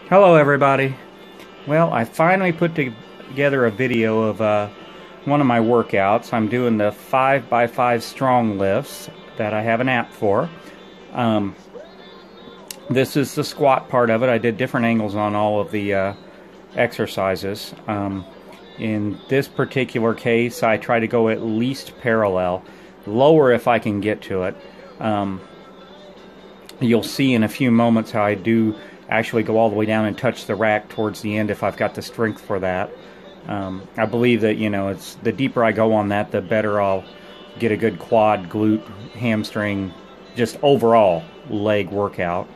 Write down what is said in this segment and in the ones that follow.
Hello everybody. Well, I finally put together a video of one of my workouts. I'm doing the 5x5 Stronglifts that I have an app for. This is the squat part of it. I did different angles on all of the exercises. In this particular case, I try to go at least parallel, lower if I can get to it. You'll see in a few moments how I do actually go all the way down and touch the rack towards the end if I've got the strength for that. I believe that, it's the deeper I go on that, the better I'll get a good quad, glute, hamstring, just overall leg workout.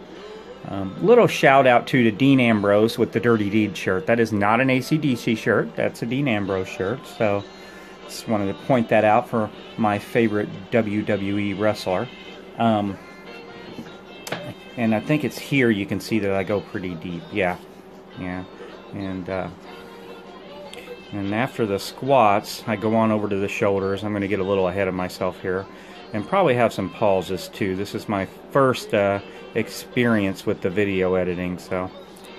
Little shout out to Dean Ambrose with the Dirty Deed shirt. That is not an AC/DC shirt. That's a Dean Ambrose shirt. So just wanted to point that out for my favorite WWE wrestler. And I think it's here you can see that I go pretty deep. Yeah. And after the squats, I go on over to the shoulders. I'm going to get a little ahead of myself here, and probably have some pauses too. This is my first experience with the video editing, so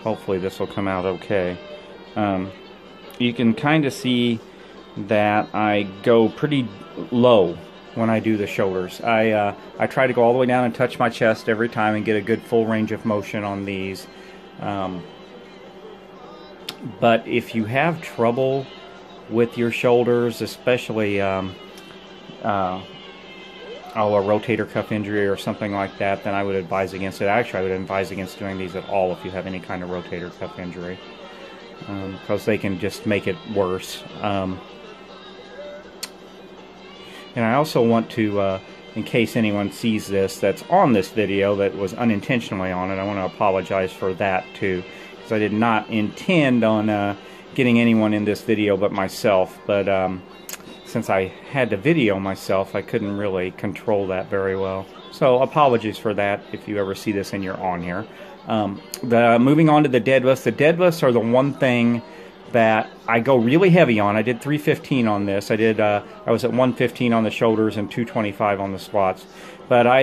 hopefully this will come out okay. You can kind of see that I go pretty low when I do the shoulders. I try to go all the way down and touch my chest every time and get a good full range of motion on these. But if you have trouble with your shoulders, especially a rotator cuff injury or something like that, then I would advise against it. Actually, I would advise against doing these at all if you have any kind of rotator cuff injury, because they can just make it worse. And I also want to, in case anyone sees this that's on this video that was unintentionally on it, I want to apologize for that too, because I did not intend on getting anyone in this video but myself. But since I had to video myself, I couldn't really control that very well. So apologies for that if you ever see this and you're on here. Moving on to the deadlifts. The deadlifts are the one thing that I go really heavy on. I did 315 on this. I was at 115 on the shoulders and 225 on the squats. But I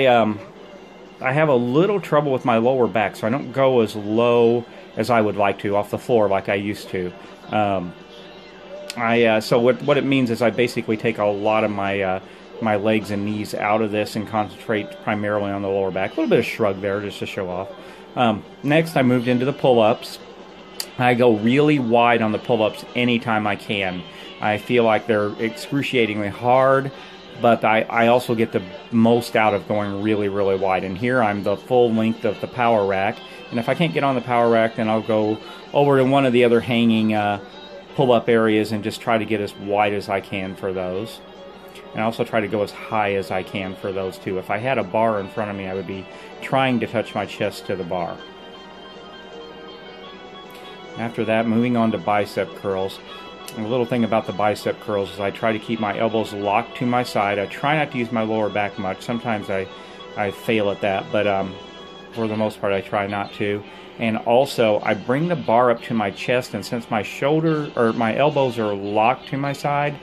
have a little trouble with my lower back, so I don't go as low as I would like to off the floor like I used to. So what it means is I basically take a lot of my legs and knees out of this and concentrate primarily on the lower back. A little bit of shrug there just to show off. Next, I moved into the pull-ups. I go really wide on the pull-ups anytime I can. I feel like they're excruciatingly hard, but I also get the most out of going really, really wide. And here I'm the full length of the power rack. And if I can't get on the power rack, then I'll go over to one of the other hanging pull-up areas and just try to get as wide as I can for those. And I also try to go as high as I can for those too. If I had a bar in front of me, I would be trying to touch my chest to the bar. After that, moving on to bicep curls. And the little thing about the bicep curls is I try to keep my elbows locked to my side. I try not to use my lower back much. Sometimes I fail at that, but for the most part I try not to. And also I bring the bar up to my chest, and since my elbows are locked to my side,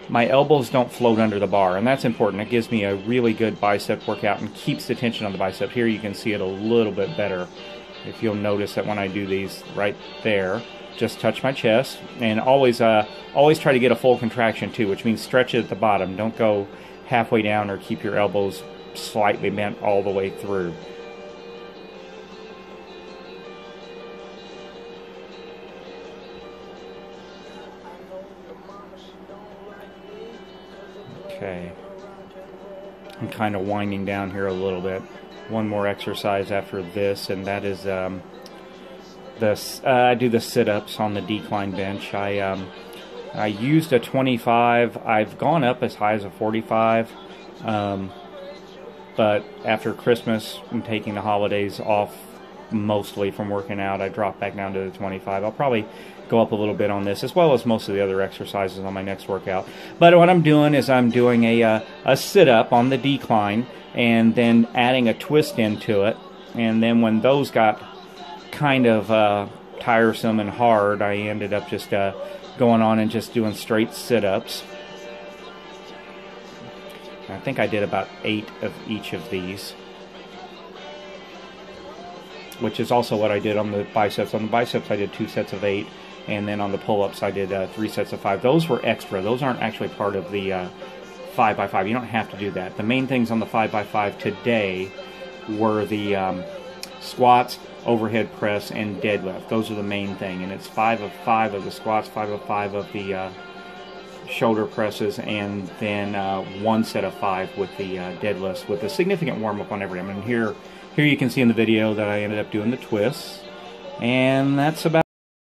my elbows don't float under the bar, and that's important. It gives me a really good bicep workout and keeps the tension on the bicep. Here you can see it a little bit better. If you'll notice that when I do these right there, just touch my chest, and always try to get a full contraction too, which means stretch it at the bottom. Don't go halfway down or keep your elbows slightly bent all the way through. Okay. I'm kind of winding down here a little bit. One more exercise after this, and that is I do the sit-ups on the decline bench. I used a 25. I've gone up as high as a 45, but after Christmas and taking the holidays off mostly from working out, I dropped back down to the 25. I'll probably go up a little bit on this, as well as most of the other exercises on my next workout. But what I'm doing is I'm doing a sit-up on the decline, and then adding a twist into it. And then when those got kind of tiresome and hard, I ended up just going on and just doing straight sit-ups. I think I did about 8 of each of these. which is also what I did on the biceps. On the biceps, I did 2 sets of 8, and then on the pull-ups, I did 3 sets of 5. Those were extra. Those aren't actually part of the 5x5. You don't have to do that. The main things on the 5x5 today were the squats, overhead press, and deadlift. Those are the main thing, and it's 5 of 5 of the squats, 5 of 5 of the shoulder presses, and then 1 set of 5 with the deadlifts, with a significant warm-up on every. I mean, here you can see in the video that I ended up doing the twists, and that's about